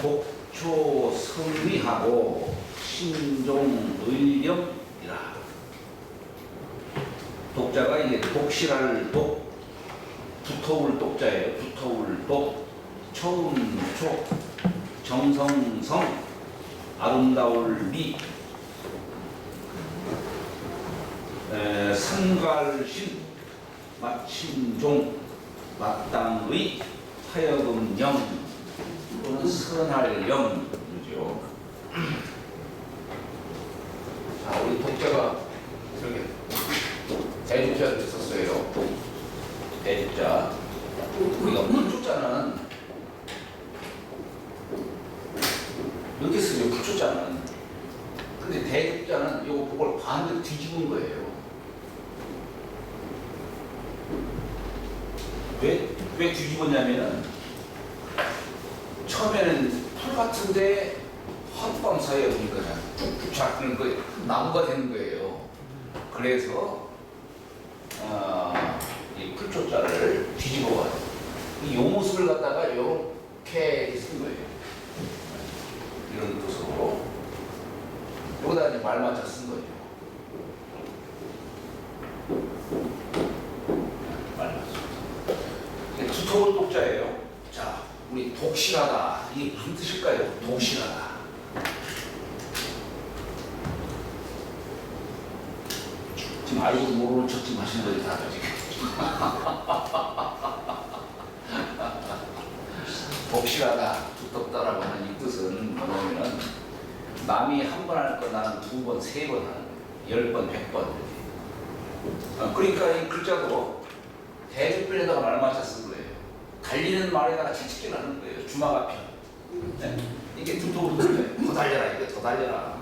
독초 성리하고 신종의렴이라. 독자가 이게 독실할 독, 두터울 독자예요. 두터울 독, 처음초, 정성성, 아름다울 미, 상갈신, 마침종, 마땅의, 하여금령 또는 선할령. 자, 우리 독자가 이렇게 대주자를 썼어요. 대주자. 우리가 불주자는 이렇게 쓰죠. 불주자는. 근데 대주자는 이거 그걸 반대로 뒤집은 거예요. 왜 뒤집었냐면은 처음에는 풀 같은데 하룻밤 사이에 보니까 그냥 쭉쭉 자꾸는 거 나무가 되는 거예요. 그래서 이 풀초자를 뒤집어가지고 이 모습을 갖다가 이렇게 쓴 거예요. 이런 뜻으로 여기다 이제 말 맞춰 쓴 거죠. 말 맞춰. 두터울 독자예요. 자, 우리 독실하다. 이게 무슨 뜻일까요? 독실하다. 지금 알고 모르는 척 지금 하시는 거지, 다들 지금. 독실하다, 두텁다라고 하는 이 뜻은 뭐냐면은 남이 한 번 할 거 나는 두 번, 세 번 하는 거예요. 10번, 100번 이렇게. 그러니까 이 글자도 대접변에다가 말 맞춰 쓴 거예요. 달리는 말에다가 채찍질 하는 거예요. 주마가 편. 네? 이게 두터운 거예요. 더 달려라, 이거 더 달려라.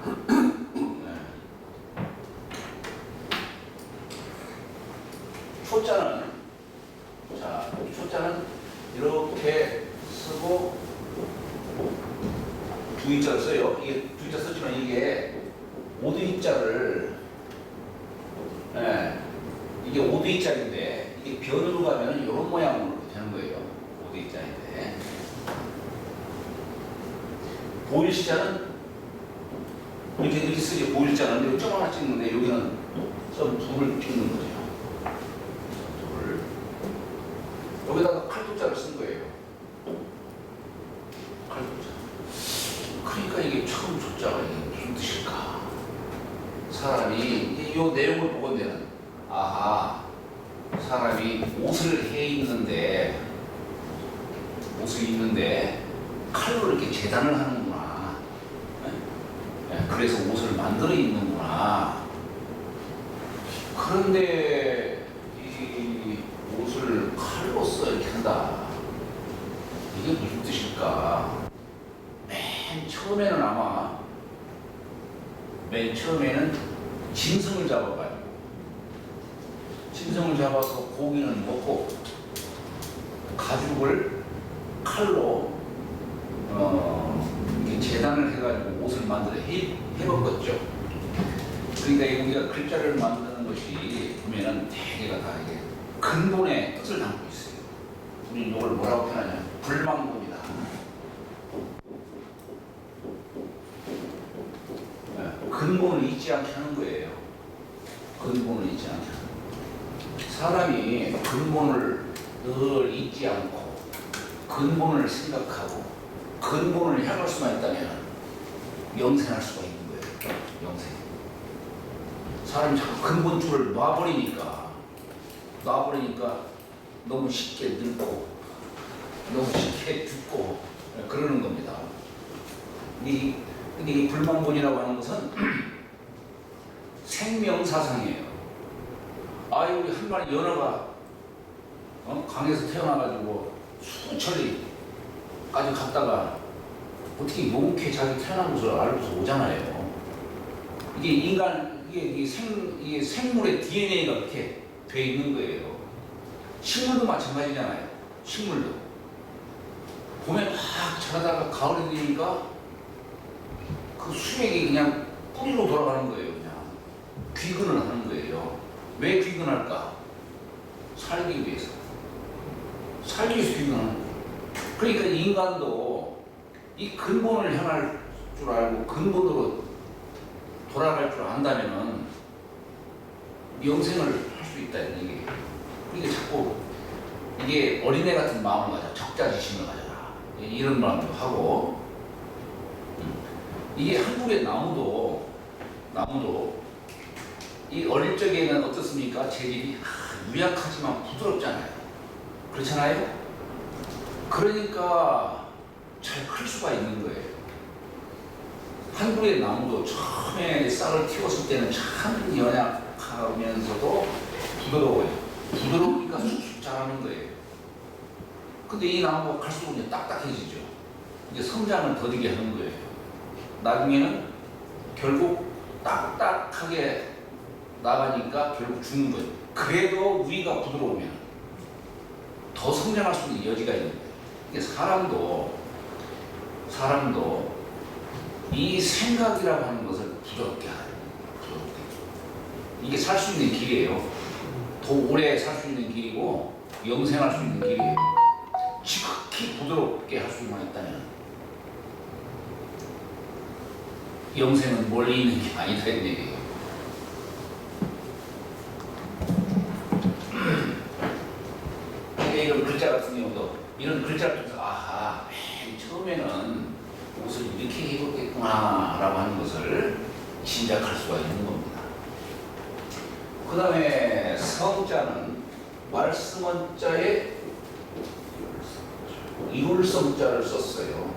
초자는, 자, 초자는 이렇게 쓰고 두 이자를 써요. 이게 두 이자 쓰지만 이게 오두 이자를, 이게 오두 이자인데 이게 변으로 가면은 이런 모양으로 되는 거예요. 오두 이자인데. 보일시자는 이렇게 쓰죠. 보일자는 여기 점 하나 찍는데 여기는 점 둘을 찍는 거죠. 여기다가 칼도자를 쓴 거예요. 칼도자. 그러니까 이게 처음 조자가 이게 무슨 뜻일까? 사람이 이 내용을 보건대는 아하, 사람이 옷을 입는데 칼로 이렇게 재단을 하는구나. 그래서 옷을 만들어 입는구나. 그런데 이 옷을 칼로써 이렇게 한다. 이게 무슨 뜻일까? 맨 처음에는 짐승을 잡아서 고기는 먹고 가죽을 칼로 이렇게 재단을 해가지고 옷을 만들어 해먹었죠. 그러니까 우리가 글자를 만드는 것이 보면은 대개가 다 이게 근본의 뜻을 담고 있어요. 우리는 이걸 뭐라고 표현하냐? 불망본이다. 근본을 잊지 않게 하는 거예요. 근본을 잊지 않게 하는 거예요. 사람이 근본을 늘 잊지 않고 근본을 생각하고 근본을 향할 수만 있다면 영생할 수가 있는 거예요. 영생. 사람이 자꾸 근본줄을 놔버리니까 너무 쉽게 늙고 너무 쉽게 죽고 그러는 겁니다. 근데 이 불망본이라고 하는 것은 생명사상이에요. 우리 한 마리 연어가 강에서 태어나가지고 수천리까지 갔다가 어떻게 이렇게 자기 태어난 것을 알고서 오잖아요. 이게 생물의 DNA가 그렇게 돼 있는 거예요. 식물도 마찬가지잖아요. 식물도 봄에 막 자라다가 가을이 되니까 그 수액이 그냥 뿌리로 돌아가는 거예요. 그냥 귀근을 하는 거예요. 왜 귀근할까? 살기 위해서 귀근하는 거예요. 그러니까 인간도 이 근본을 향할 줄 알고 근본으로 돌아갈 줄 안다면은 영생을 할 수 있다 이런 얘기예요. 이게 자꾸 이게 어린애 같은 마음을 가져, 적자지심을 가져라 이런 마음도 하고, 이게 한국의 나무도 이 어릴 적에는 어떻습니까? 재질이 유약하지만 부드럽잖아요. 그렇잖아요? 그러니까 잘 클 수가 있는 거예요. 한국의 나무도 처음에 싹을 틔웠을 때는 참 연약하면서도 부드러워요. 부드러우니까 쑥쑥 자라는 거예요. 근데 이 나무가 갈수록 이제 딱딱해지죠. 이제 성장을 더디게 하는 거예요. 나중에는 결국 딱딱하게 나가니까 결국 죽는 거예요. 그래도 위가 부드러우면 더 성장할 수 있는 여지가 있는 거예요. 이게 사람도 이 생각이라고 하는 것을 부드럽게 하는 거예요. 이게 살 수 있는 길이에요. 더 오래 살 수 있는 길이고 영생할 수 있는 길이에요. 지극히 부드럽게 할 수만 있다면 영생은 멀리 있는 게 아니다 이런 얘기예요. 이런 글자 같은 경우도 이런 글자를 통해서 아하, 맨 처음에는 옷을 이렇게 입었겠구나 라고 하는 것을 짐작할 수가 있는 겁니다. 그 다음에 성자는 말씀원자에 이룰성자를 썼어요.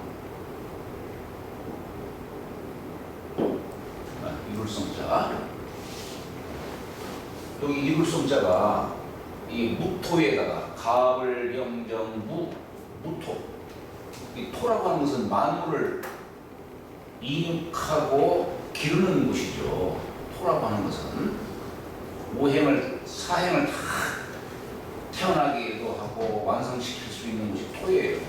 이룰성자. 여기 이룰성자가 이 무토에다가 갑을 영정 무토. 이 토라고 하는 것은 만물을 이육하고 기르는 곳이죠. 토라고 하는 것은 사행을 다 태어나기도 하고 완성시킬 수 있는 곳이 토예요.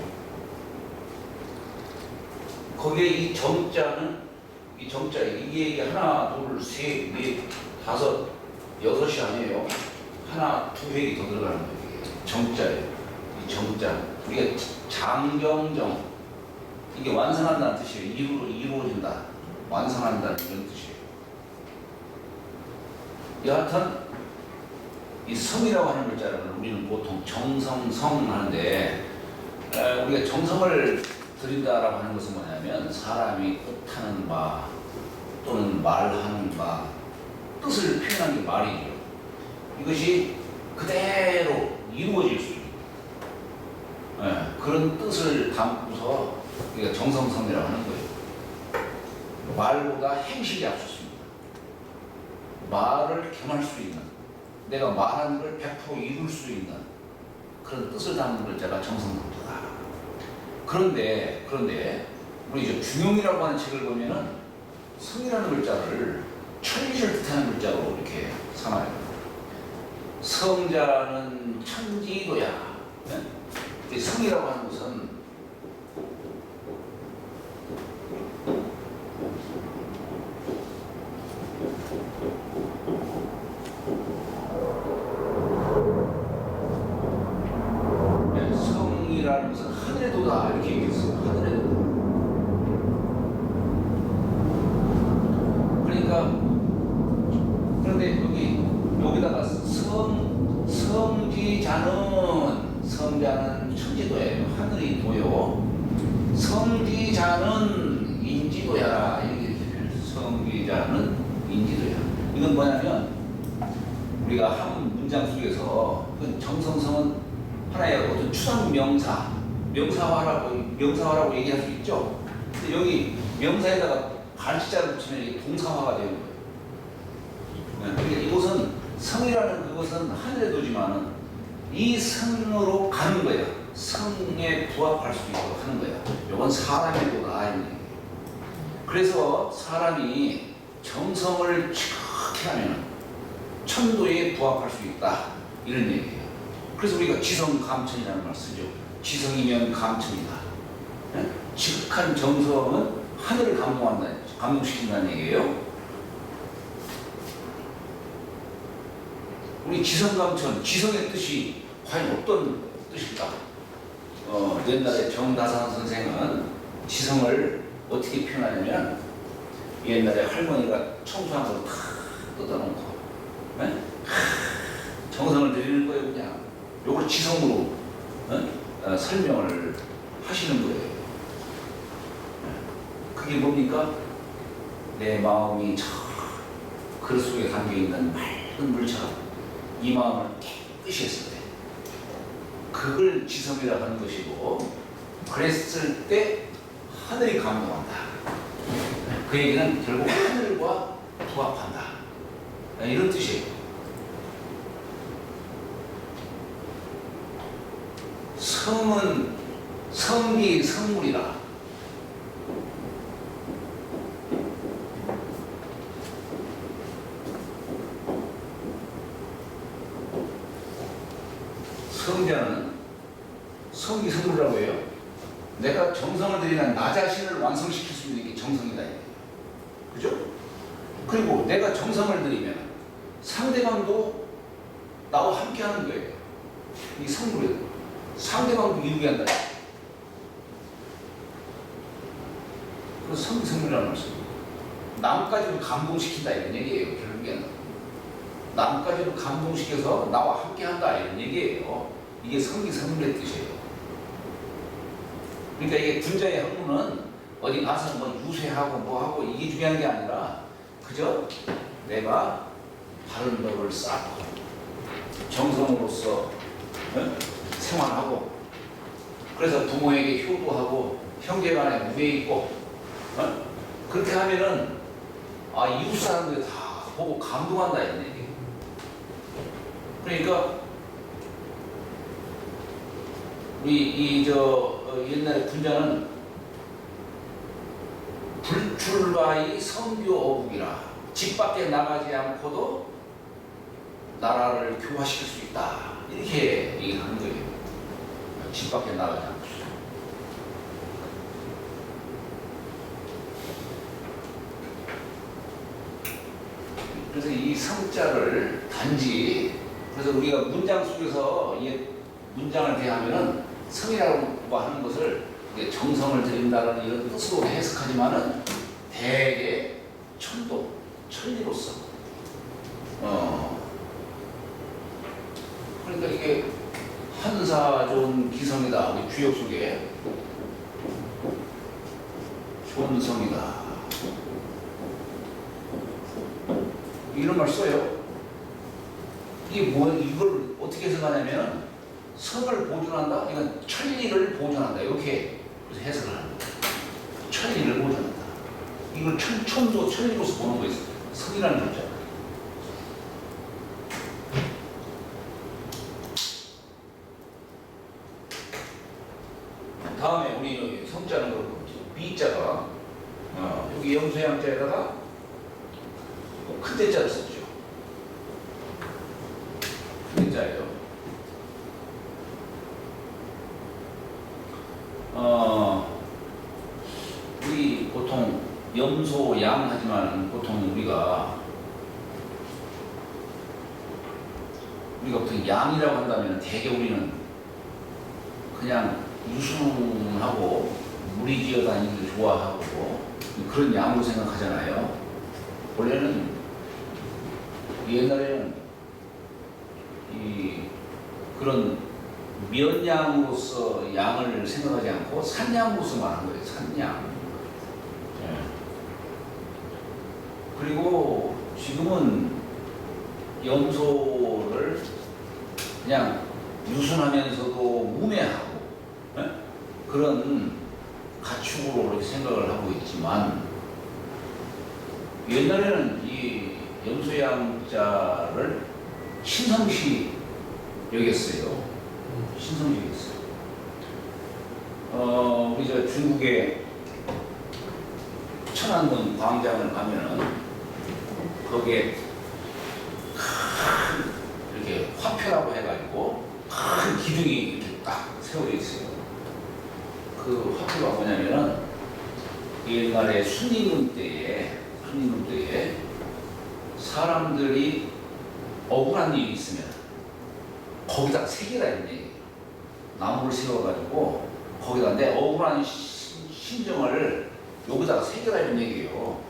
거기에 이 정자는 이게 하나, 둘, 셋, 넷, 다섯, 여섯이 아니에요. 하나, 두 획이 더 들어가는 거예요. 정자예요. 이 정자. 이게 장경정. 이게 완성한다는 뜻이에요. 이루어진다. 완성한다는 이런 뜻이에요. 여하튼 이 성이라고 하는 글자를 우리는 보통 정성성 하는데, 우리가 정성을 드린다라고 하는 것은 뭐냐면 사람이 뜻하는 바 또는 말하는 바, 뜻을 표현하는 게 말이죠. 이것이 그대로 이루어질 수 있는 그런 뜻을 담고서 우리가 정성성이라고 하는 거예요. 말보다 행실이 앞섰습니다. 말을 겸할 수 있는, 내가 말하는 걸 100% 이룰 수 있는 그런 뜻을 담는 글자가 정성성자다. 그런데 우리 이제 중용이라고 하는 책을 보면은 성이라는 글자를 천지를 뜻하는 글자로 이렇게 삼아요. 성자는 천지도야. 성이라고 하는 것은 성이라는 것은 하늘의 도다 이렇게 얘기했어요. 하늘의 도. 그러니까 그런데 여기다가 성자는 천지도예요. 하늘이 도요. 성지자는 인지도야. 이렇게 성지자는 인지도야. 이건 뭐냐면 우리가 한 문장 속에서 그 정성성은 하나의 어떤 추상 명사화라고 얘기할 수 있죠. 근데 여기 명사에다가 간시자를 붙이면 이게 동사화가 되는 거예요. 그러니까 이곳은 성이라는 그것은 하늘의 도지만은 이 성으로 가는 거예요. 성에 부합할 수 있도록 하는 거예요. 이건 사람의 도다. 그래서 사람이 정성을 지극히 하면 천도에 부합할 수 있다. 이런 얘기예요. 그래서 우리가 지성감천이라는 말 쓰죠. 지성이면 감천이다. 지극한 정성은 하늘을 감동시킨다는 얘기예요. 우리 지성감천, 지성의 뜻이 과연 어떤 뜻일까? 옛날에 정다산 선생은 지성을 어떻게 표현하냐면 옛날에 할머니가 청소한 걸 탁 뜯어놓고 네? 정성을 들이는 거예요. 그냥 요걸 지성으로 설명을 하시는 거예요. 그게 뭡니까? 내 마음이 저 그릇 속에 담겨있는 맑은 물처럼 이 마음을 깨끗이 했을 때 그걸 지성이라고 하는 것이고, 그랬을 때 하늘이 감동한다. 그 얘기는 결국 하늘과 부합한다, 이런 뜻이에요. 성은 성기 성물이다. 성자는 성기성물이라고 해요. 내가 정성을 들이면 나 자신을 완성시킬 수 있는 게 정성이다. 그죠? 그리고 내가 정성을 들이면 상대방도 나와 함께 하는 거예요. 이 성물이에요. 상대방도 이루게 한다. 그래서 성기성물이라는 말씀입니다. 남까지도 감동시킨다 이런 얘기예요. 결국에는 남까지도 감동시켜서 나와 함께 한다 이런 얘기예요. 이게 성기성물의 뜻이에요. 그러니까 이게 군자의 학문은 어디 가서 뭐 유세하고 뭐하고 이게 중요한 게 아니라 그저 내가 바른 법을 쌓고 정성으로서 생활하고, 그래서 부모에게 효도하고 형제간에 무게 있고 그렇게 하면은 이웃 사람들이 다 보고 감동한다 이런 얘기예요. 그러니까 우리 옛날에 군자는 불출바이 성교어국이라, 집 밖에 나가지 않고도 나라를 교화시킬 수 있다 이렇게 얘기하는 거예요. 집 밖에 나가지 않고. 그래서 이 성자를 단지, 그래서 우리가 문장 속에서 이 문장을 대하면은 성이라고 하는 것을 정성을 들인다는 이런 뜻으로 해석하지만은 대개 천도, 천리로서 그러니까 이게 한사 좋은 기성이다. 우리 주역 속에 존성이다 이런 말 써요. 이게 이걸 어떻게 해석하냐면 성을 보존한다? 이건 천리를 보존한다. 이렇게 해석을 합니다. 천리를 보존한다. 이걸 천도, 천리로서 보는 거예요. 성이라는 글자. 다음에 우리 성자는 그렇고, 비자가 여기 염소양자에다가 큰 대자를 썼죠. 큰 대자예요. 우리 보통 염소, 양 하지만 보통 우리가 보통 양이라고 한다면 대개 우리는 그냥 유순하고 무리 지어 다니기를 좋아하고 그런 양으로 생각하잖아요. 원래는 옛날에는 그런 면양으로서 양을 생각하지 않고 산양으로서 말한 거예요. 산양. 네. 그리고 지금은 염소를 그냥 유순하면서도 무매하고 그런 가축으로 그렇게 생각을 하고 있지만, 옛날에는 이 염소양자를 신성시 여겼어요. 신성시 여겼어요. 우리 저 중국의 천안문 광장을 가면은 거기에 큰 이렇게 화표라고 해가지고 큰 기둥이 이렇게 딱 세워져 있어요. 그 화표가 뭐냐면은 옛날에 순임금 때에 사람들이 억울한 일이 있으면 거기다 새겨라 이런 얘기예요. 나무를 세워가지고 거기다 내 억울한 심정을 여기다가 새겨라는 얘기예요.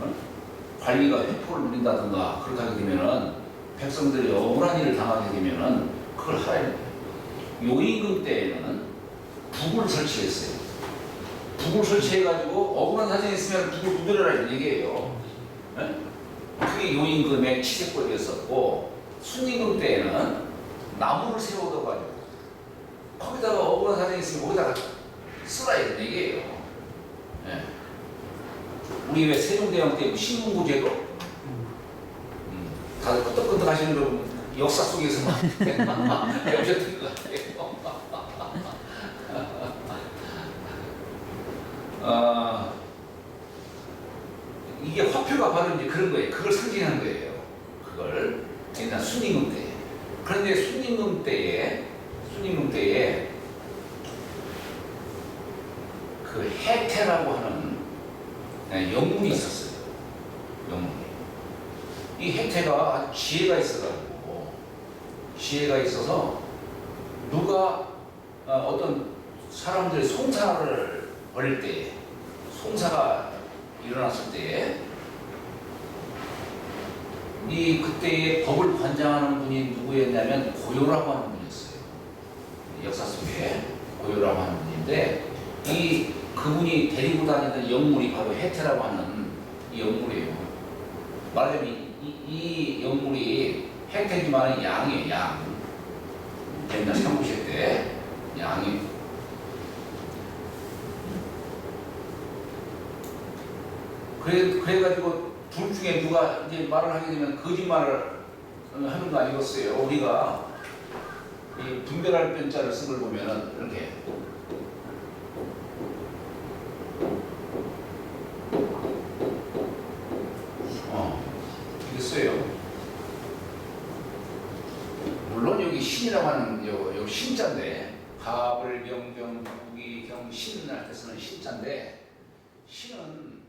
어? 관리가 횡포를 누린다든가 그렇게 하게 되면은 백성들이 억울한 일을 당하게 되면은 그걸 하라는 거예요. 요임금 때에는 북을 설치했어요. 북을 설치해가지고 억울한 사정이 있으면 북을 두드려라는 얘기예요. 예? 그게 요임금의 치세법이었었고, 순임금 때에는 나무를 세워둬가지고 거기다가 억울한 사정이 있으면 거기다가 쓰라 이런 얘기예요. 예. 우리 왜 세종대왕 때 신문구제도 다들 끄떡끄떡 하시는 거 역사 속에서 막 배우셨던 것 같아요. 이게 화표가 바로 이제 그런 거예요. 그걸 상징하는 거예요. 그걸 옛날 순임금 때. 그런데 순임금 때에 그 해태라고 하는 영문이 있었어요. 영문이. 이 해태가 아주 지혜가 있어서 누가 어떤 사람들이 송사를 벌일 때에, 송사가 일어났을 때에 이 그때의 법을 관장하는 분이 누구였냐면 고요라고 하는 분이었어요. 역사 속에 고요라고 하는 분인데 그분이 데리고 다니던 영물이 바로 해태라고 하는 이 영물이에요. 말하자면 이 영물이 해태지만 양이에요. 양. 옛날 삼국시 때 양이. 그래가지고 둘 중에 누가 이제 말을 하게 되면 거짓말을 하는 거 아니겠어요? 우리가 이 분별할 변자를 쓴 걸 보면은 이렇게 이렇게 써요. 물론 여기 신이라고 하는 여기 신자인데 가불 병병 부기 경 신할 때 쓰는 신자인데 신은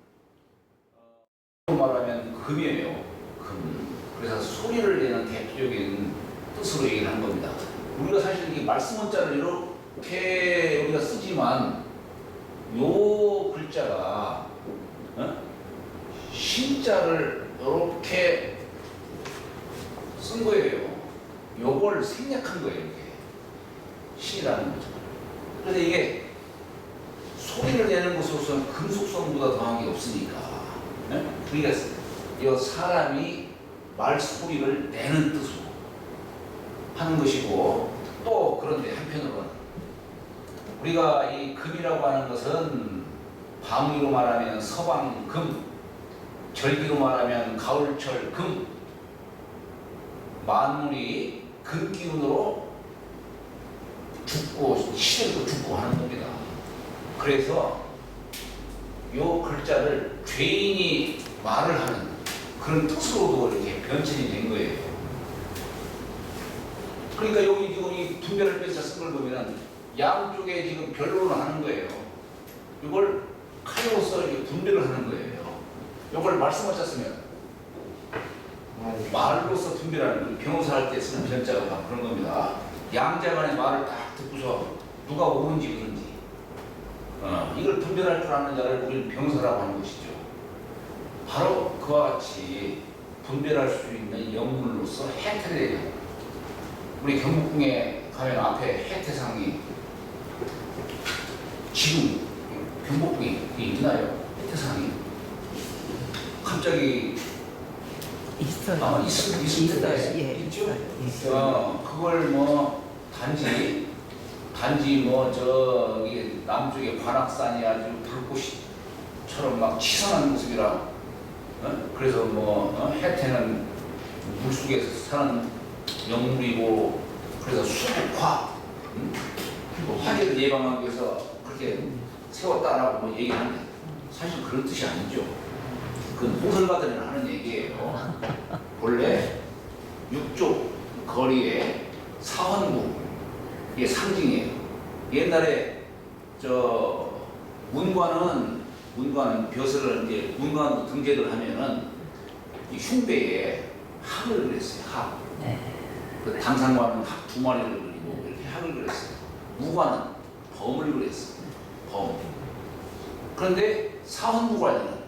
말하면 금이에요. 금. 그래서 소리를 내는 대표적인 뜻으로 얘기를 한 겁니다. 우리가 사실 이 말씀 원자를 이렇게 우리가 쓰지만 요 글자가 신자를 이렇게 쓴 거예요. 요걸 생략한 거예요. 이게 신이라는 거죠. 그런데 이게 소리를 내는 것으로서는 금속성보다 더한 게 없으니까. 우리가 이 사람이 말소리를 내는 뜻으로 하는 것이고, 또 그런데 한편으로는 우리가 이 금이라고 하는 것은 방위로 말하면 서방금, 절기로 말하면 가을철 금, 만물이 금기운으로 죽고 시들고 죽고 하는 겁니다. 그래서 요 글자를 죄인이 말을 하는 그런 뜻으로도 이렇게 변천이 된 거예요. 그러니까 여기 지금 이 분별을 빼서 쓴 걸 보면 양쪽에 지금 변론을 하는 거예요. 이걸 칼로서 이렇게 분별을 하는 거예요. 이걸 말씀하셨 쓰면 말로서 분별하는 변호사 할 때 쓰는 변자가 그런 겁니다. 양자 간의 말을 딱 듣고서 누가 옳은지 그른지 이걸 분별할 줄 아는 자를 우리는 병사라고 하는 것이죠. 바로 그와 같이 분별할 수 있는 영물로서 해태를 얘기합니다. 우리 경복궁에 가면 앞에 해태상이 지금 경복궁에 있나요? 해태상이 갑자기 있어요. 있을 때 예, 있죠? 있어요. 그걸 뭐 단지 뭐 저기 남쪽의 관악산이 아주 불꽃처럼 막 치성한 모습이라 그래서 뭐 해태는 물속에 사는 영물이고 그래서 수국화 화재를 예방하기 위해서 그렇게 세웠다라고 뭐 얘기하는데 사실 그런 뜻이 아니죠. 그건 호설가들이 하는 얘기예요. 본래 육쪽 거리에 사헌부 이게 상징이에요. 옛날에 저 문관은 벼슬을 이제 문관 등재를 하면은 이 흉배에 학을 그렸어요. 학. 네. 그 당상관은 학 두 마리를 그리고 이렇게 학을 그렸어요. 무관은 범을 그렸어요. 범. 그런데 사헌부 관련은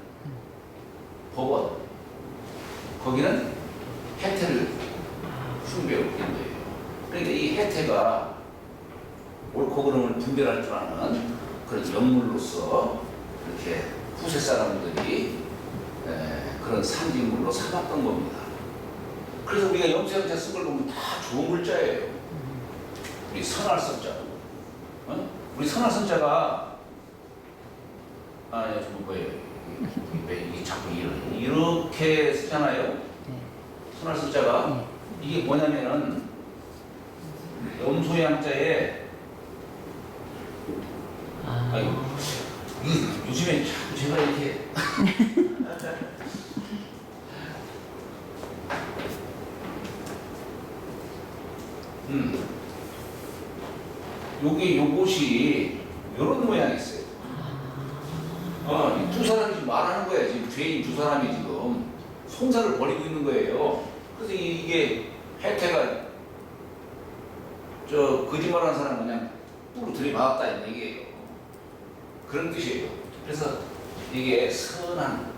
법원 거기는 혜택을 숭배하고 있는 거예요. 그러니까 이 혜택가 옳고 그름을 분별할 줄 아는 그런 영물로서 이렇게 후세 사람들이 그런 상징물로 삼았던 겁니다. 그래서 우리가 염소양자 쓴 걸 보면 다 좋은 글자예요. 우리 선할선자, 우리 선할선자가 좀 뭐예요? 이 자꾸 이렇게 쓰잖아요. 선할선자가 이게 뭐냐면은 염소양자에 요즘에 자꾸 제가 이렇게 요것이 요런 모양이 있어요. 이 두 사람이 지금 말하는 거예요. 지금 죄인 두 사람이 지금 송사를 벌이고 있는 거예요. 그래서 이게 혜태가 거짓말하는 사람 그냥 뿔로 들이박았다 이런 얘기예요. 그런 뜻이에요. 그래서 이게 선한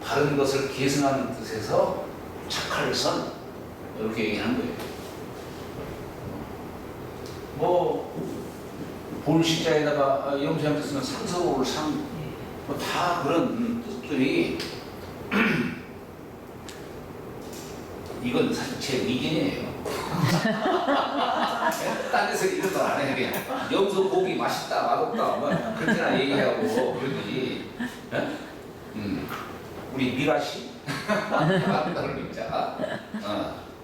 바른 것을 계승하는 뜻에서 착할 선 이렇게 얘기하는 거예요. 뭐 볼시자에다가 염소양자 쓰면 상서로울 상, 뭐 다 그런 뜻들이 이건 사실 제 의견이에요. 딴 데서 이런 말 안 해. 그냥 염소 고기 맛있다 맛없다 뭐 그렇게나 얘기하고 그러지. 우리 미라씨 다른 민자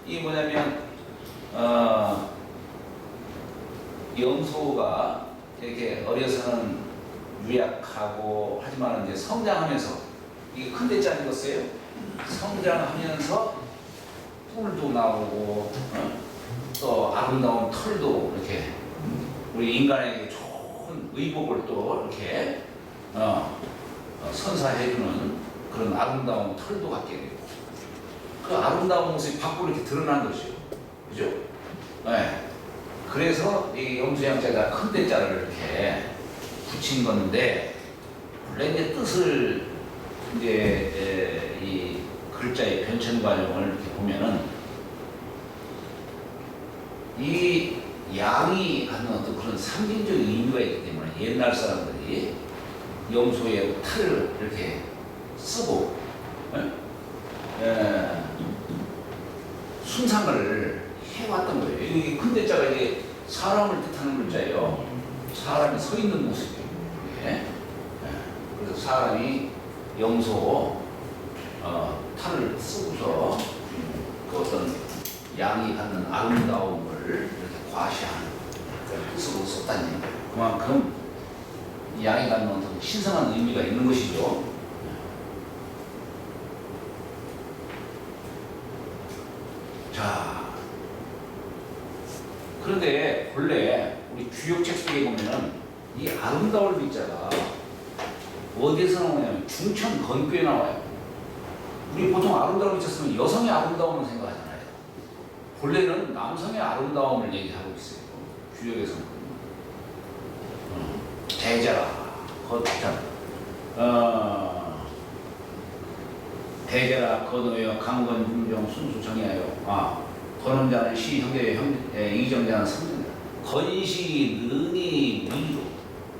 이 뭐냐면 염소가 이렇게 어려서는 유약하고 하지만 이제 성장하면서 이게 큰 대자 아니겠어요? 성장하면서 뿔도 나오고 또 아름다운 털도 이렇게 우리 인간에게 좋은 의복을 또 이렇게 선사해주는 그런 아름다운 털도 갖게 되고 그 아름다운 모습이 밖으로 이렇게 드러난 것이죠. 그죠? 네. 그래서 이 염소양자가 큰 대자를 이렇게 붙인 건데 원래 이제 뜻을 이제 이 글자의 변천 과정을 이렇게 보면은 이 양이 갖는 어떤 그런 상징적인 의미가 있기 때문에 옛날 사람들이 염소의 탈을 이렇게 쓰고 순상을 해왔던 거예요. 이 큰 대자가 이게 사람을 뜻하는 글자예요. 사람이 서 있는 모습이에요. 그래서 사람이 염소 탈을 쓰고서 그 어떤 양이 갖는 아름다움을 이렇게 과시하는 뜻으로 썼다는 거예요. 그만큼 양이 갖는 어떤 신성한 의미가 있는 것이죠. 자, 그런데 본래 우리 주역책 속에 보면은 이 아름다울 글자가 어디에서 나오냐면 중천 건교에 나와요. 우리 보통 아름다움을 글자 쓰면 여성의 아름다움을 생각하잖아요. 본래는 남성의 아름다움을 얘기하고 있어요. 주역에서는. 대자라, 대자라, 거노여, 강건, 중정, 순수, 정의하여. 거는 자는 시, 형제, 이정자는 성자. 건시, 능이, 미로.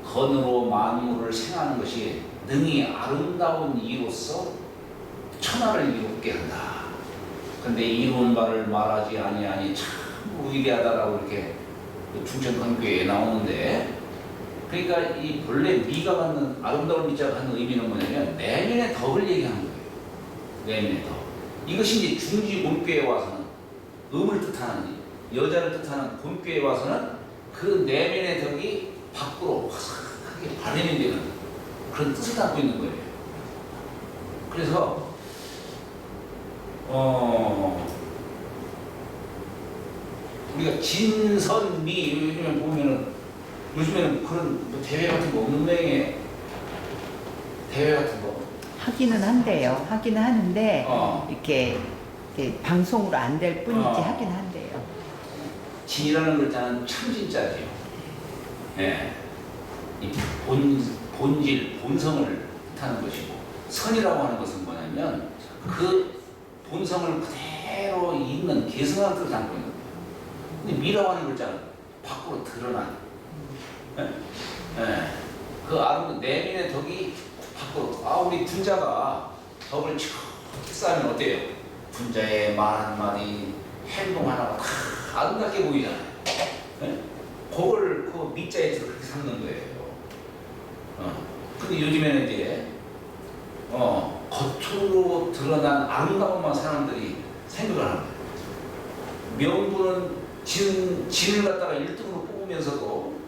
건으로 만물을 생하는 것이 능히 아름다운 이로서 천하를 이롭게 한다. 근데 이룬 바를 말하지 아니하니 참 위대하다라고 이렇게 중천건교에 나오는데, 그러니까 이 본래 미가 갖는 아름다운 미자가 갖는 의미는 뭐냐면 내면의 덕을 얘기하는 거예요. 내면의 덕. 이것이 이제 중지 본교에 와서는 음을 뜻하는 여자를 뜻하는 본교에 와서는 그 내면의 덕이 밖으로 화사하게 발현이 되는 그런 뜻을 갖고 있는 거예요. 그래서 우리가 진선미 요즘에는 그런 뭐 대회 같은 거 없는 모양이에요. 대회 같은 거 하기는 한대요. 하기는 하는데 이렇게 방송으로 안 될 뿐이지 하긴 한대요. 진이라는 글자는 참진자지요. 예. 이 본질, 본성을 뜻하는 것이고, 선이라고 하는 것은 뭐냐면 그 본성을 그대로 있는 개성한 뜻을 담고 있는 거예요. 근데 미라고 하는 글자는 밖으로 드러난, 예? 예. 그 아름다운 내면의 덕이 밖으로. 우리 분자가 덕을 쭉 쌓으면 어때요? 분자의 말 한마디, 행동 하나가 다 아름답게 보이잖아요. 예? 그걸 그 밑자에서 그렇게 삼는 거예요. 근데 요즘에는 이제 겉으로 드러난 아름다움만 사람들이 생각을 하는 거예요. 명분은 진을 갖다가 1등으로 뽑으면서도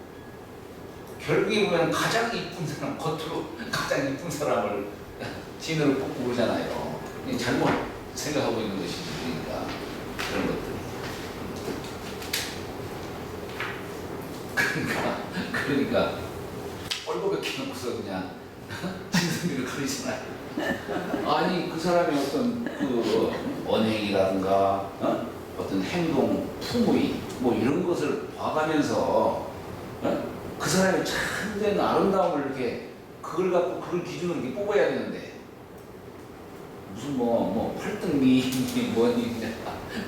결국에 보면 가장 이쁜 사람, 겉으로 가장 이쁜 사람을 진으로 뽑고 그러잖아요. 잘못 생각하고 있는 것이지, 그러니까 그런 것들. 그러니까 꼴보게 놓고서 그냥 진승미를 가리잖아요. 아니 그 사람의 어떤 그 언행이라든가 어떤 행동, 품의 뭐 이런 것을 봐가면서 그 사람의 참된 아름다움을 이렇게 그걸 갖고 그걸 기준으로 이렇게 뽑아야 되는데 무슨 뭐 팔등미 뭐니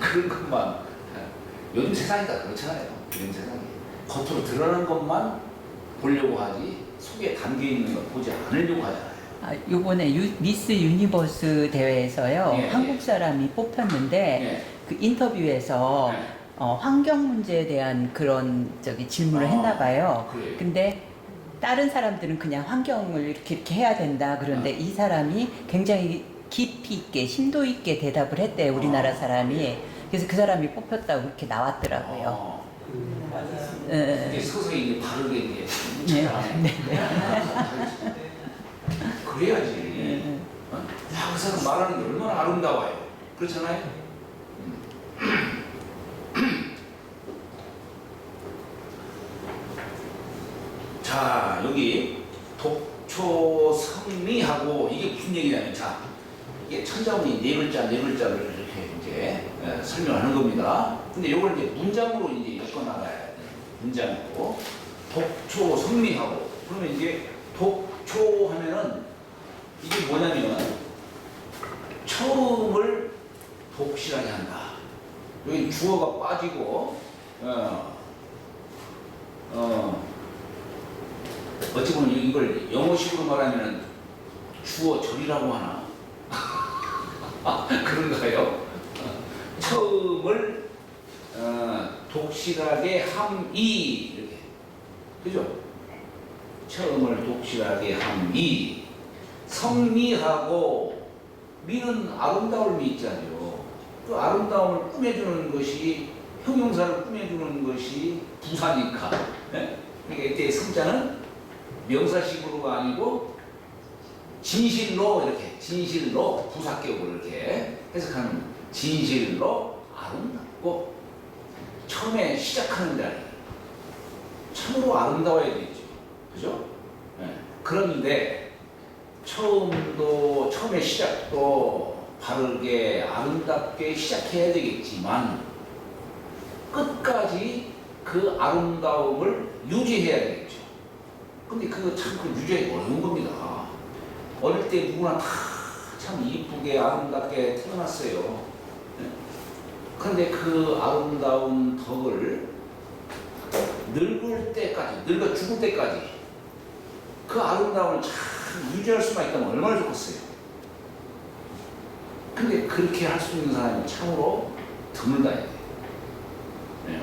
그런 것만 요즘 세상이 다 그렇잖아요. 요즘 세상이 겉으로 드러난 것만 보려고 하지 속에 담겨 있는 걸 보지 않으려고 하잖아요. 요번에 미스 유니버스 대회에서요. 예, 한국 사람이 뽑혔는데 예. 그 인터뷰에서 예. 환경 문제에 대한 그런 질문을 했나 봐요. 그래요. 근데 다른 사람들은 그냥 환경을 이렇게 해야 된다. 그런데 이 사람이 굉장히 깊이 있게 심도 있게 대답을 했대요. 우리나라 사람이. 그래서 그 사람이 뽑혔다고 그렇게 나왔더라고요. 이게 서서히 이제 바르게 이제 그래야지. 그 사람 말하는 게 얼마나 아름다워요. 그렇잖아요. 자, 여기 독초 성미하고 이게 무슨 얘기냐면, 자, 이게 천자문이 네 글자를 이렇게 이제 설명하는 겁니다. 근데 이걸 이제 문장으로 이제 엮어 나가야 돼. 문장으로 독초 성미하고 그러면 이제 독초 하면은 이게 뭐냐면 처음을 독실하게 한다. 여기 주어가 빠지고 어찌 보면 이걸 영어식으로 말하면 주어 절이라고 하나? 그런가요? 처음을 독실하게 함이 이렇게 그죠? 처음을 독실하게 함이 성미하고 미는 아름다울 미 있잖아요. 그 아름다움을 꾸며주는 것이 형용사를 꾸며주는 것이 부사니까. 네? 그러니까 이때 성자는 명사식으로가 아니고 진실로 이렇게 진실로 부사격으로 이렇게 해석하는 진실로 아름답고 처음에 시작하는 자리 참으로 아름다워야 되겠죠. 그죠? 네. 그런데 처음에 시작도 바르게 아름답게 시작해야 되겠지만 끝까지 그 아름다움을 유지해야 되겠죠. 근데 그거 참 유지하기 어려운 겁니다. 어릴 때 누구나 다 참 이쁘게 아름답게 태어났어요. 그런데 그 아름다운 덕을 늙을 때까지, 늙어 죽을 때까지 그 아름다움을 참 유지할 수만 있다면 얼마나 좋겠어요. 근데 그렇게 할 수 있는 사람이 참으로 드물다.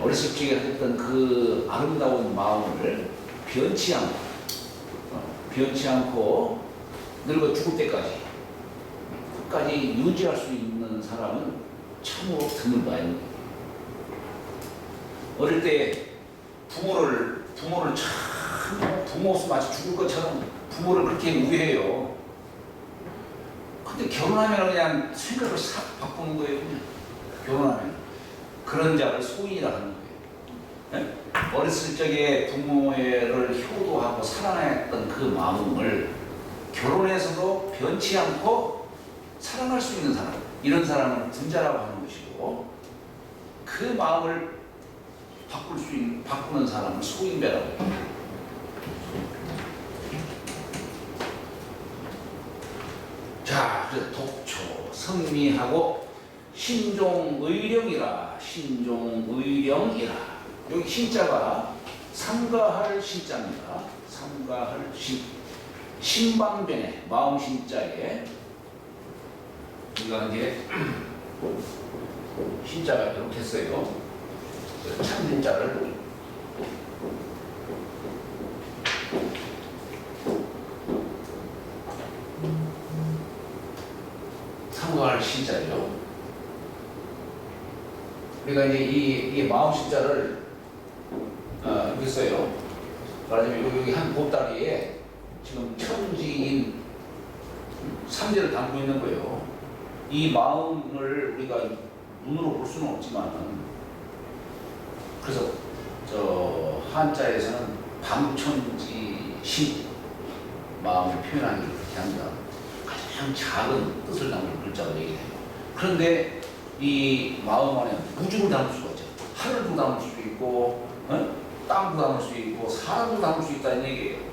어렸을 적에 했던 그 아름다운 마음을 변치 않고 늙어 죽을 때까지 끝까지 유지할 수 있는 사람은 참으로 드물다. 어릴 때 부모를 참 부모 마치 죽을 것처럼 부모를 그렇게 우애해요. 근데 결혼하면 그냥 생각을 싹 바꾸는 거예요. 그냥 결혼하면 그런 자를 소인이라 하는 거예요. 네? 어렸을 적에 부모를 효도하고 사랑했던 그 마음을 결혼해서도 변치 않고 사랑할 수 있는 사람, 이런 사람을 분자라고 하는 것이고, 그 마음을 바꾸는 사람을 소인배라고 합니다. 자, 그래서 독초, 성미하고 신종의령이라, 신종의령이라. 여기 신자가 삼가할 신자입니다. 삼가할 신. 신방변에, 마음 신자에, 우리가 이제 신자가 이렇게 했어요. 참신자를 삼가할 신자죠. 우리가 이제 이 마음 신자를 이렇게 써요. 말하자면 여기 한 보따리에 지금 천지인 삼재를 담고 있는 거예요. 이 마음을 우리가 눈으로 볼 수는 없지만, 그래서 저 한자에서는 방천지신 마음을 표현하기 그렇게 합니다. 가장 작은 뜻을 담는 글자가 얘기해요. 그런데 이 마음 안에 우주를 담을 수가 있죠. 하늘도 담을 수 있고, 땅도 담을 수 있고, 사람도 담을 수 있다는 얘기예요.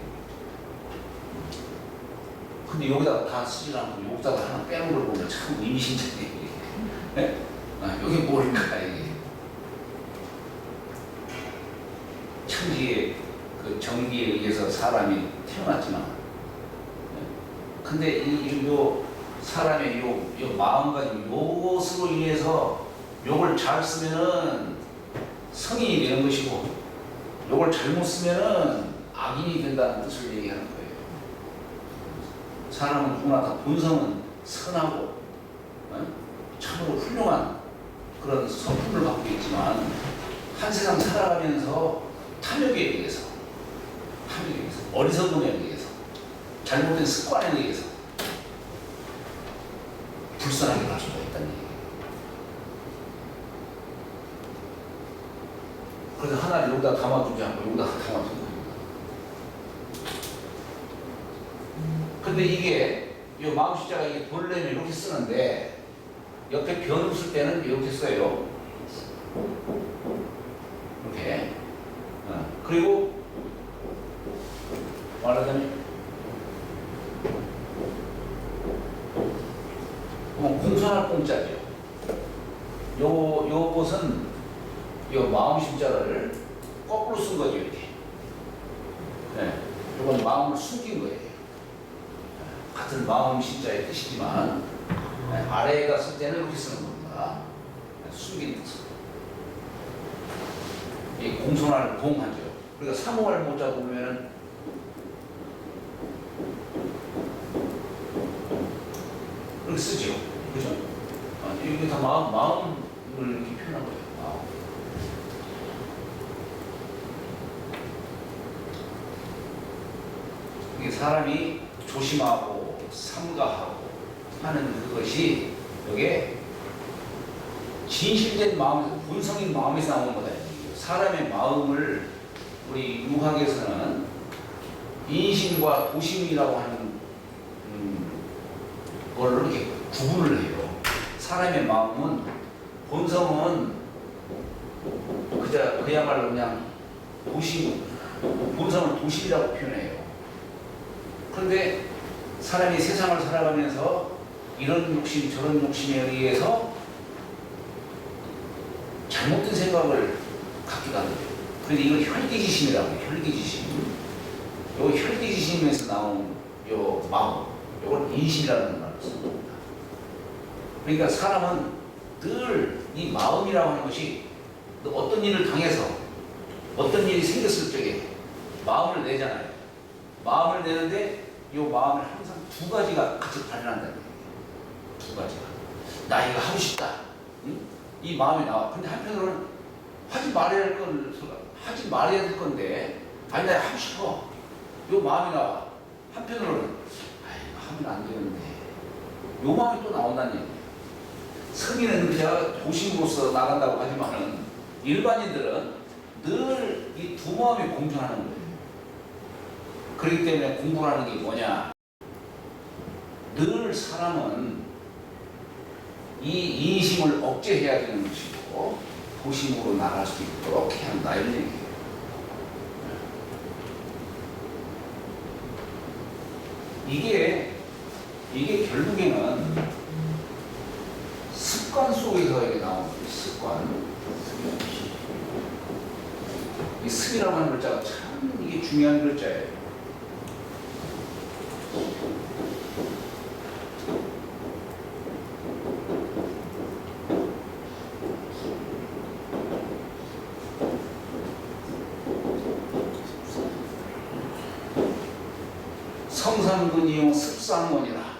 근데 여기다가 다 쓰지 않고 여기다가 하나 빼는 걸 보면 참 의미심장해. 네? 여기 뭘까 이게. 천지의 그 정기에 의해서 사람이 태어났지만, 근데 요 사람의 요 마음과 요것으로 인해서 요걸 잘 쓰면은 성인이 되는 것이고, 요걸 잘못 쓰면은 악인이 된다는 뜻을 얘기하는 거예요. 사람은 누구나 다 본성은 선하고 참으로 훌륭한 그런 성품을 갖고 있지만, 한 세상 살아가면서 탐욕에 의해서, 어리석음에 의해서, 잘못된 습관에 의해서 불쌍하게 갈 수가 있다는 얘기예요. 그래서 하나를 여기다 담아두지 않고 여기다 담아두는 거예요. 근데 이게 이 마음시자가 이게 본래는 이렇게 쓰는데, 옆에 변을 쓸 때는 이렇게 써요. 이렇게. 그리고 말하자면 공손할 공자죠. 요것은 요 마음심자를 거꾸로 쓴 거죠, 이렇게. 네. 이건 마음을 숨긴 거예요. 같은 마음심자의 뜻이지만, 아래에다 쓸 때는 이렇게 쓰는 겁니다. 숨긴 뜻. 이 공손할 공하죠. 우리가 사모할 모자 보면은 이렇게 쓰죠. 그죠? 이게 다 마음을 이렇게 표현한 거예요. 마음. 이게 사람이 조심하고 삼가하고 하는 그것이 여기에 진실된 마음에서, 본성인 마음에서 나오는 거다. 사람의 마음을 우리 유학에서는 인심과 도심이라고 하는 걸로 이렇게 구분을 해요. 사람의 마음은, 본성은 그야말로 그냥 도심, 본성은 도심이라고 표현해요. 그런데 사람이 세상을 살아가면서 이런 욕심 저런 욕심에 의해서 잘못된 생각을 갖기도 하는 거예요. 그런데 이걸 혈기지심이라고 해요. 혈기지심. 요 혈기지심에서 나온 요 마음, 요걸 인심이라는 말을 씁니다. 그러니까 사람은 늘 이 마음이라고 하는 것이 어떤 일을 당해서, 어떤 일이 생겼을 적에 마음을 내잖아요. 마음을 내는데 이 마음을 항상 두 가지가 같이 발현한다는 거예요. 두 가지가. 나 이거 하고 싶다. 응? 이 마음이 나와. 근데 한편으로는 하지 말아야 될 건데, 아니 나 하고 싶어. 이 마음이 나와. 한편으로는 이거 하면 안 되는데, 이 마음이 또 나온다는 얘기예요. 성인은 그냥 도심으로서 나간다고 하지만은, 일반인들은 늘 이 두 마음이 공존하는 거예요. 그렇기 때문에 공부를 하는 게 뭐냐? 늘 사람은 이 인심을 억제해야 되는 것이고, 도심으로 나갈 수 있도록 해야 한다, 이런 얘기예요. 이게 이게 결국에는 습관 속에서 이게 나오는 거예요. 습관. 이 습이라고 하는 글자가 참 이게 중요한 글자예요. 성상근이요 습상원이라.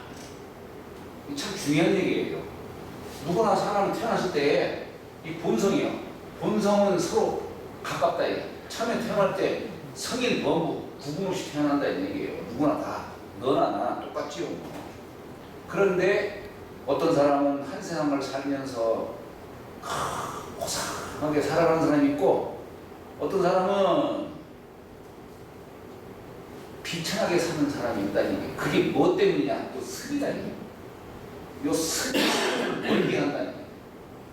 참 중요한 얘기예요. 누구나 사람 태어났을 때 이 본성이요. 본성은 서로 가깝다. 처음에 태어날 때 성인 범부 구분 없이 태어난다 이 얘기예요. 누구나 다 너나 나나 똑같지요. 그런데 어떤 사람은 한 세상을 살면서 고상하게 살아가는 사람이 있고 어떤 사람은 비천하게 사는 사람이 있다는 게 그게 뭐 때문이냐? 또 습이다니. 요 습이 멀게 한다니.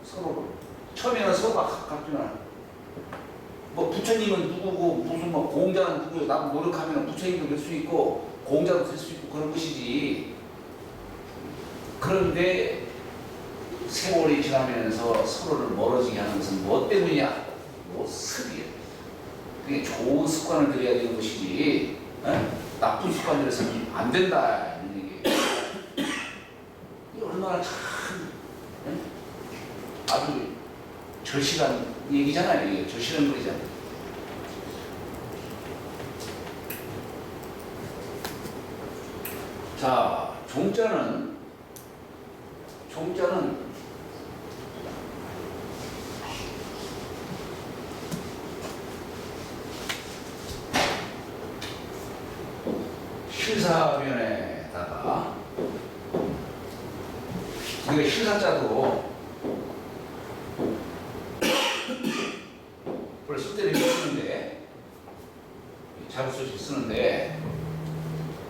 서로 처음에는 서로가 가깝지만 뭐 부처님은 누구고 무슨 뭐 공자는 누구고 나도 노력하면 부처님도 될 수 있고 공자도 될 수 있고 그런 것이지. 그런데 세월이 지나면서 서로를 멀어지게 하는 것은 뭐 때문이냐? 뭐 습이에요. 그게 좋은 습관을 들여야 되는 것이지. 나쁜 습관들에서는 안 된다 이런 얘기예요. 이게 얼마나 참 아주 절실한 얘기잖아요. 이게 절실한 글이잖아요. 자, 종자는 실사변에다가 우리가 실사자도 원래 쓸 때는 이렇게 쓰는데 자국수식 쓰는데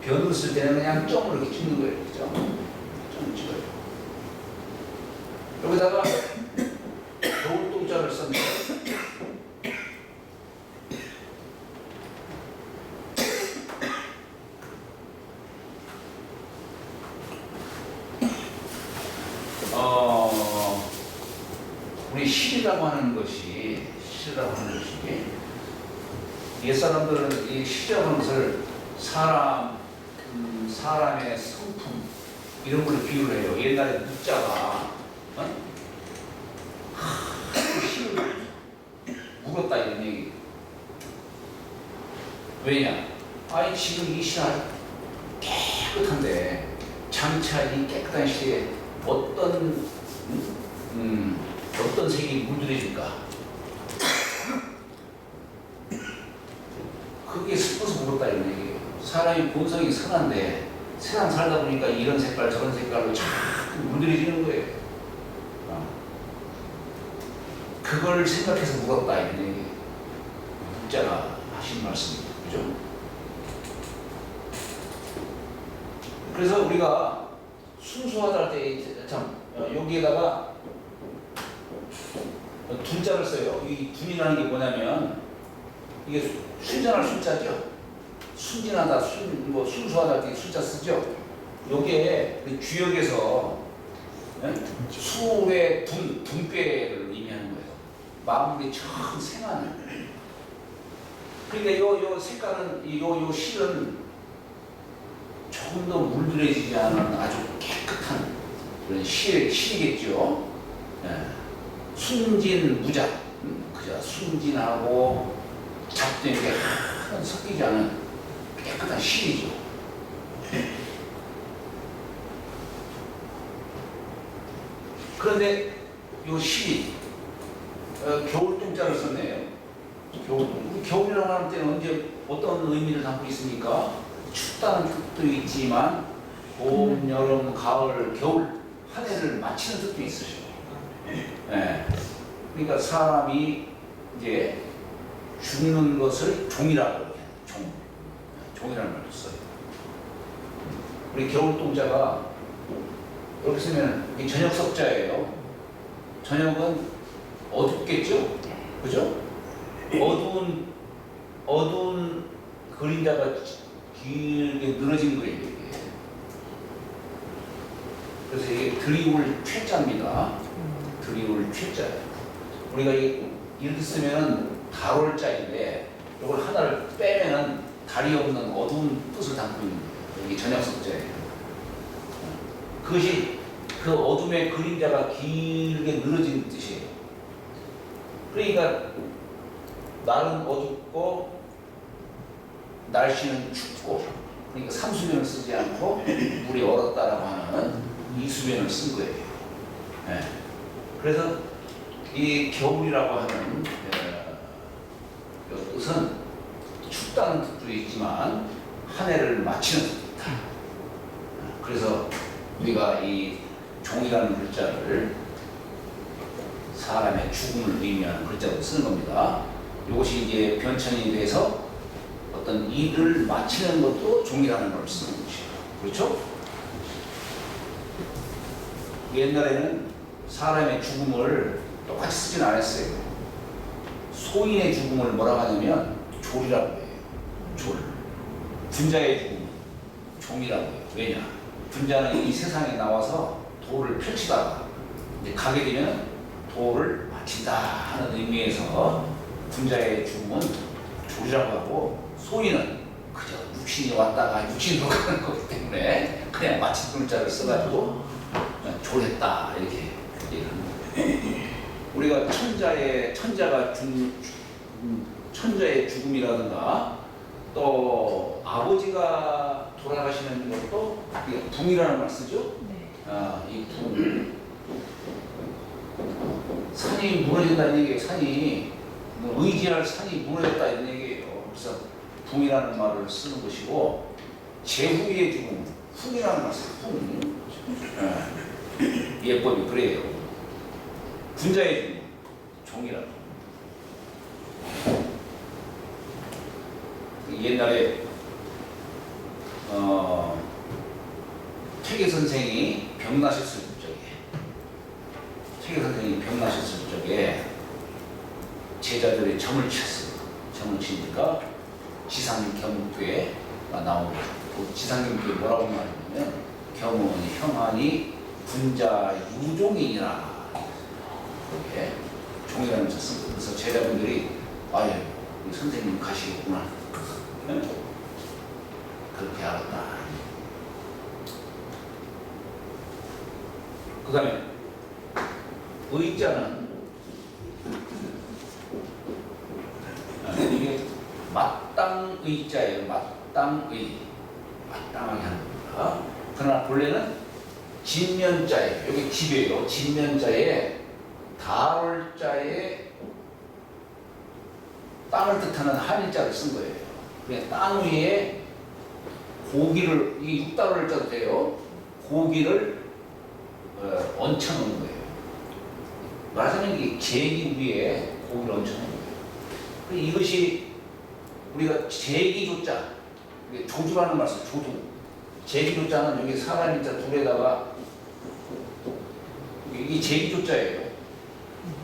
변을 쓸 때는 그냥 점을 이렇게 찍는 거예요. 그죠? 점을 찍어요. 여기다가 겨울동자를 썼는데 우리 시라고 하는 것이 옛사람들은 이 시라고 하는 것을 사람의 성품 이런 걸로 비유를 해요. 옛날에 묵자가 시를 묵었다 이런 얘기. 왜냐? 아니 지금 이 시가 깨끗한데 장차 이 깨끗한 시에 어떤 색이 물들여질까? 그게 슬퍼서 묵었다 이런 얘기예요. 사람이 본성이 선한데 세상 살다 보니까 이런 색깔 저런 색깔로 자꾸 물들여지는 거예요. 그걸 생각해서 묵었다 이런 얘기예요. 묵자가 하신 말씀입니다. 그죠? 그래서 우리가 순수하다 할 때 참 여기에다가 둔자를 써요. 이 둔이라는 게 뭐냐면 이게 순전할 순자죠. 순진하다, 순수하다 할 때 순자 쓰죠. 여기에 주역에서 수의 둔괴를 의미하는 거예요. 마음이 참 생하는. 그러니까 요 색깔은 요 실은 조금 더 물들여지지 않은 아주 깨끗한 그런 실이겠죠. 순진무자, 그저 순진하고 잡되게 섞이지 않은 깨끗한 실이죠. 그런데 이 실이 겨울동자를 썼네요. 겨울이라고 하는 때는 언제 어떤 의미를 담고 있습니까? 춥다는 뜻도 있지만 봄, 여름, 가을, 겨울 한 해를 마치는 뜻도 있으셔. 그러니까 사람이 이제 죽는 것을 종이라고 해요. 종이라는 말도 써요. 우리 겨울동자가 이렇게 쓰면 이 저녁석자예요. 저녁은 어둡겠죠? 그죠? 어두운 그림자가 길게 늘어진 거예요. 이게. 그래서 이게 드리울 최자입니다. 드리울 최자. 우리가 이렇게 쓰면 달월자인데 이걸 하나를 빼면은 달이 없는 어두운 뜻을 담고 있는 거예요. 이게 전약석자예요. 그것이 그 어둠의 그림자가 길게 늘어지는 뜻이에요. 그러니까 날은 어둡고 날씨는 춥고, 그러니까 삼수변을 쓰지 않고 물이 얼었다라고 하는 이수변을 쓴 거예요. 네. 그래서 이 겨울이라고 하는 뜻은 춥다는 뜻도 있지만 한 해를 마치는 뜻도 있다. 그래서 우리가 이 종이라는 글자를 사람의 죽음을 의미하는 글자로 쓰는 겁니다. 이것이 이제 변천이 돼서 어떤 일을 마치는 것도 종이라는 걸 쓰는 것이에요. 그렇죠? 옛날에는 사람의 죽음을 똑같이 쓰진 않았어요. 소인의 죽음을 뭐라고 하냐면 졸이라고 해요. 졸. 군자의 죽음은 종이라고 해요. 왜냐? 군자는 이 세상에 나와서 도를 펼치다가 이제 가게 되면 도를 마친다 하는 의미에서 군자의 죽음은 졸이라고 하고, 소인은 그저 육신이 왔다가 육신으로 가는 거기 때문에 그냥 마친 글자를 써가지고 그냥 졸했다 이렇게 얘기를 합니다. 우리가 천자의 죽음이라든가 또 아버지가 돌아가시는 것도 붕이라는 말 쓰죠. 이 붕, 산이 무너진다는 얘기예요. 산이 의지할 산이 무너졌다 이런 얘기예요. 그래서 붕이라는 말을 쓰는 것이고, 제후의 죽음, 흉이라는 말 써요. 흉. 예법이 그래요. 군자의 죽음, 종이라고. 옛날에 퇴계 선생이 병나셨을 적에 제자들이 점을 쳤어요. 점을 치니까 지상경부에 나옵니다. 그 지상경부에 뭐라고 말하냐면 경은 형하니 군자 유종이니라, 그렇게 종이라는 쳤습니다. 그래서 제자분들이 아유, 우리 선생님 가시겠구나, 그렇게 알았다. 그 다음에 의자는 이게 마땅의자예요. 마땅하게 하는 겁니다. 그러나 본래는 진면자예요. 여기 집이에요. 진면자에 달월자에 땅을 뜻하는 한일자를 쓴 거예요. 그냥 땅 위에 고기를, 이게 육달월자도 돼요. 고기를 얹혀놓은 거예요. 말하자면 이게 제기 위에 고기를 얹혀놓은 거예요. 이것이 우리가 제기조자, 조주라는 말씀, 조주. 제기조자는 여기 사람 인자 둘에다가 이게 제기조자예요.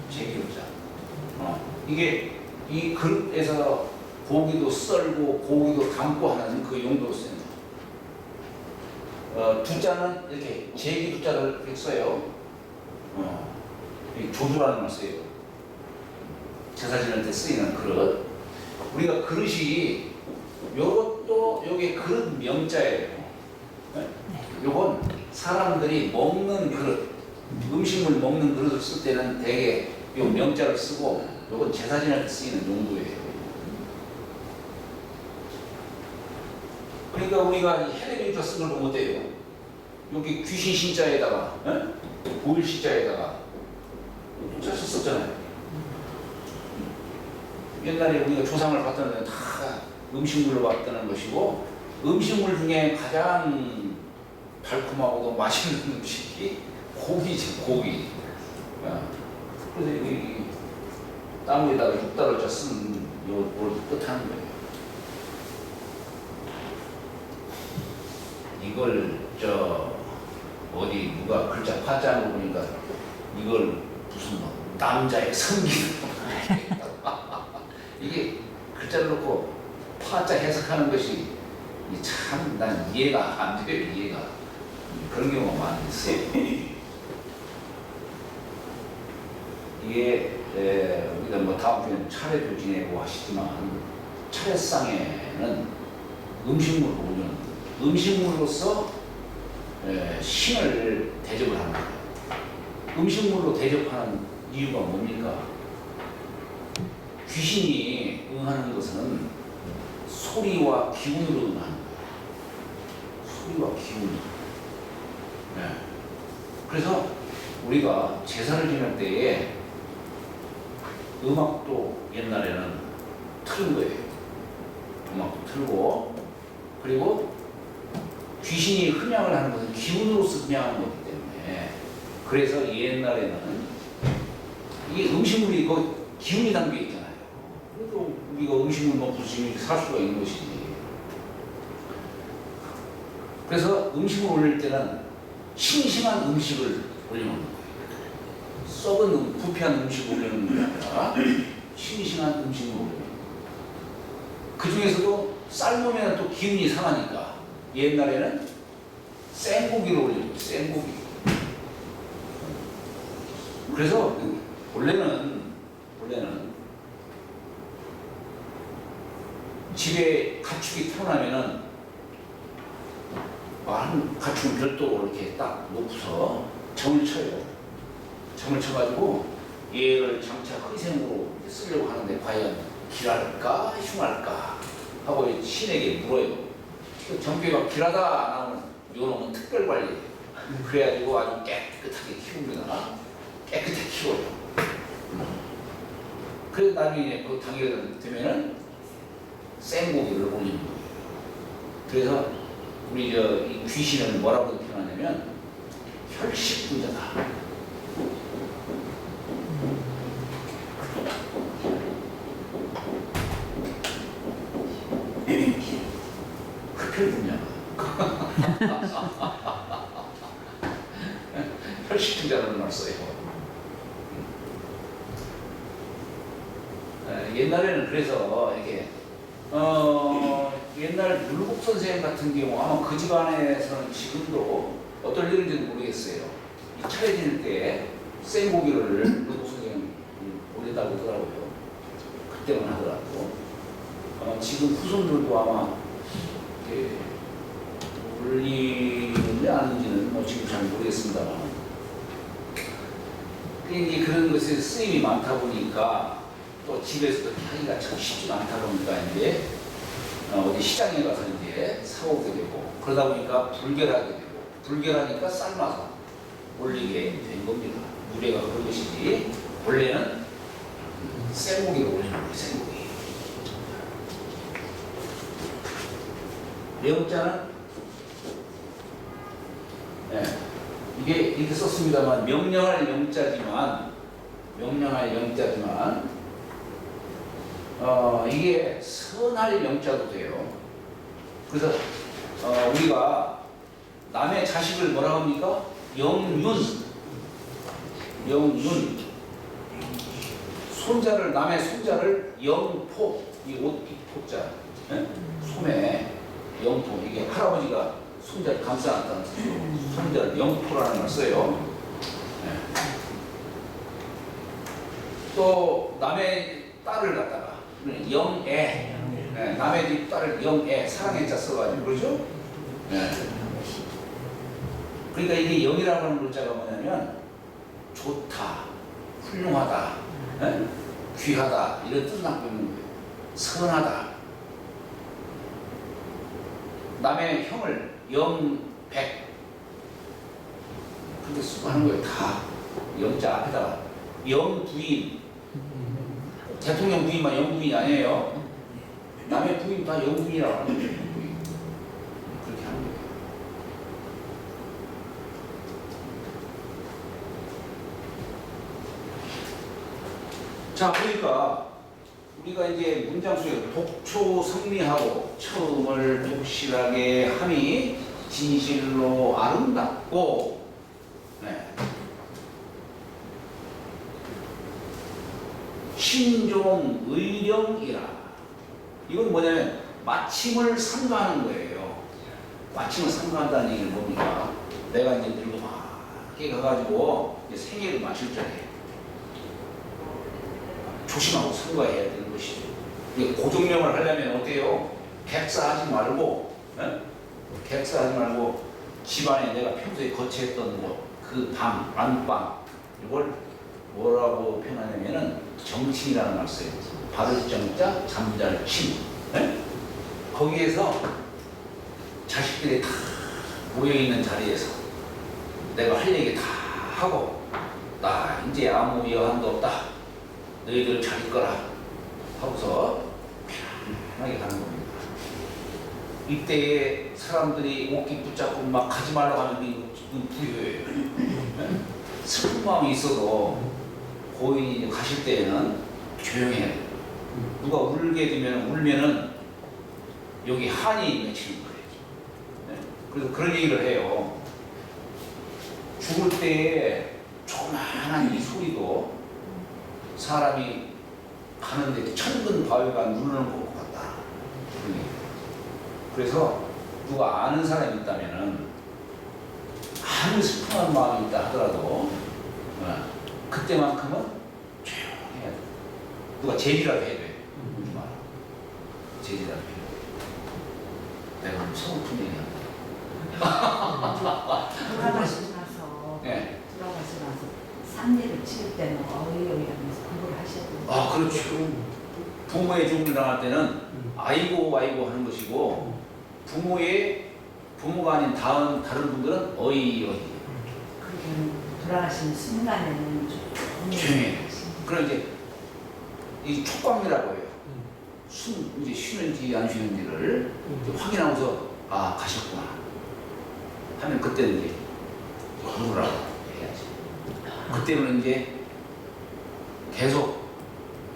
제기조자. 이게 이 그릇에서 고기도 썰고 고기도 담고 하는 그 용도로 쓰는 거예요. 두자는 이렇게 제기두자를 이렇게 써요. 조주라는 말 써요. 제사 지낼 때 쓰이는 그릇. 우리가 그릇이 요것도 요게 그릇 명자예요. 요건 사람들이 먹는 그릇, 음식물 먹는 그릇을 쓸 때는 대개 요 명자를 쓰고, 요건 제사 지낼 때 쓰이는 용도예요. 그러니까 우리가 이 헤레비주자 쓴 걸 보면 어때요? 여기 귀신 신자에다가 보일 신자에다가 숫자 썼잖아요. 옛날에 우리가 조상을 봤다는 데는 다 음식물로 봤다는 것이고, 음식물 중에 가장 달콤하고도 맛있는 음식이 고기지, 고기. 그래서 여기 땅 위에다가 육달월자 쓴 요걸 뜻하는 거예요. 이걸 어디 누가 글자 파자로 보니까 이걸 무슨 남자의 성기 이게 글자를 놓고 파자 해석하는 것이 참 난 이해가 안 돼요. 이해가. 그런 경우가 많이 있어요. 이게 우리가 뭐 다음 주에는 차례도 지내고 하시지만 차례상에는 음식물을 올리는 음식물로서 신을 대접을 하는 거예요. 음식물로 대접하는 이유가 뭡니까? 귀신이 응하는 것은 소리와 기운으로 응하는 거예요. 소리와 기운. 네. 그래서 우리가 제사를 지낼 때에 음악도 옛날에는 틀은 거예요. 음악도 틀고, 그리고 귀신이 흠양을 하는 것은 기운으로서 흠양하는 거기 때문에, 그래서 옛날에는 이게 음식물이 그 기운이 담겨 있잖아요. 그래도 우리가 음식물 없으면 살 수가 있는 것이지. 그래서 음식을 올릴 때는 싱싱한 음식을 올리는 거예요. 썩은 부패한 음식을 올리는 게 아니라 싱싱한 음식을 올리는 거예요. 그 중에서도 삶으면 또 기운이 상하니까 옛날에는 생고기를 올리는 거예요. 생고기. 그래서 원래는 집에 가축이 태어나면은 한 가축은 별도로 이렇게 딱 놓고서 점을 쳐요. 점을 쳐가지고 얘를 장차 희생으로 쓰려고 하는데 과연 길할까 흉할까 하고 신에게 물어요. 점괘가 길하다 나오면 요놈은 특별 관리예요. 그래가지고 아주 깨끗하게 키웁니다. 깨끗하게 키워요. 그래서 나중에 그 당일 되면은 생고기를 올리는 거예요. 그래서 우리 이 귀신은 뭐라고 표현하냐면 혈식분자다. 흡혈분자다. 혈식분자라는 말 써요. 옛날에는 그래서 이렇게 옛날 물복 선생 같은 경우 아마 그 집안에서는 지금도 어떨 일인지는 모르겠어요. 이 차례 지낼 때 생고기를 물복 선생이 올린다고 하더라고요. 그때만 하더라도 지금 후손들도 아마 올리는지 아닌지는 뭐 지금 잘 모르겠습니다만 이게 그런 것에 쓰임이 많다 보니까 또 집에서도 하기가 참 쉽지 않다 보니까 이제 어디 시장에 가서 이제 사오게 되고 그러다 보니까 불결하게 되고 불결하니까 삶아서 올리게 된 겁니다. 유래가 그런 것이지 원래는 생고기를 올리는 거예요. 생고기. 명자는 이게 이렇게 썼습니다만 명령할 명자지만 이게 선할 명자도 돼요. 그래서 우리가 남의 자식을 뭐라고 합니까? 영윤. 남의 손자를 영포. 이 포자. 소매 영포. 이게 할아버지가 손자를 감싸놨다는 뜻으로 손자를 영포라는 말 써요. 또 남의 딸을 갖다가 영애, 남의 집 딸을 영애, 사랑의 자 써가지고 그러죠? 그러니까 이게 영이라고 하는 글자가 뭐냐면 좋다, 훌륭하다, 귀하다 이런 뜻을 갖고 있는 거예요. 선하다. 남의 형을 영백 그렇게 쓰고 하는 거예요. 다 영자 앞에다가 영부인 대통령 부인만 영부인이 아니에요. 남의 부인 다 영부인이라고 하는 거예요. 그렇게 하는 거예요. 자, 그러니까 우리가 이제 문장 속에 독초 성리하고 처음을 독실하게 함이 진실로 아름답고 신종 의령이라. 이건 뭐냐면 마침을 삼가하는 거예요. 마침을 삼가한다는 얘기는 뭡니까? 내가 이제 늙고 막 가가지고 이제 생애를 마칠 적에 조심하고 선거해야 되는 것이죠. 고정령을 하려면 어때요? 객사하지 말고, 객사하지 말고 집안에 내가 평소에 거처했던 곳, 그 방, 안방 이걸 뭐라고 표현하냐면은 정친이라는 말 써요. 바를 정자, 잠잘 침. 거기에서 자식들이 다 모여있는 자리에서 내가 할 얘기 다 하고 나 이제 아무 여한도 없다. 너희들 잘 있거라 하고서 편하게 가는 겁니다. 이때에 사람들이 옷깃 붙잡고 막 가지 말라고 하면 이건 부여예요. 슬픈 마음이 있어도 고인이 가실 때에는 조용해야 돼요. 누가 울게 되면 울면은 여기 한이 맺히는 거예요. 그래서 그런 얘기를 해요. 죽을 때에 조그마한 이 소리도 사람이 가는데 천근 바위가 누르는 것 같다. 그래서 누가 아는 사람이 있다면은 아무 슬픈 마음이 있다 하더라도 그때만큼은 조용해야 돼. 누가 제지라도 해야 돼. 울지 마라. 제지라도 해. 내가 서글픈 얘기한다. 돌아가시고 나서 네. 돌아가시고 나서 상례를 치를 때는 어이어이하면서 그걸 하셔야 돼요. 아, 그렇죠. 부모의 죽음을 당할 때는 아이고 아이고 하는 것이고 부모가 아닌 다른 분들은 어이. 그리고 돌아가시는 순간에는 조용해. 그럼 이제 이 촉감이라고 해요. 이제 쉬는지 안 쉬는지를 이제 확인하고서 아 가셨구나 하면 그때는 이제 울으라고 해야지. 그때는 이제 계속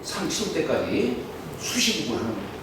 상 치울 때까지 수시국을 하는 거예요.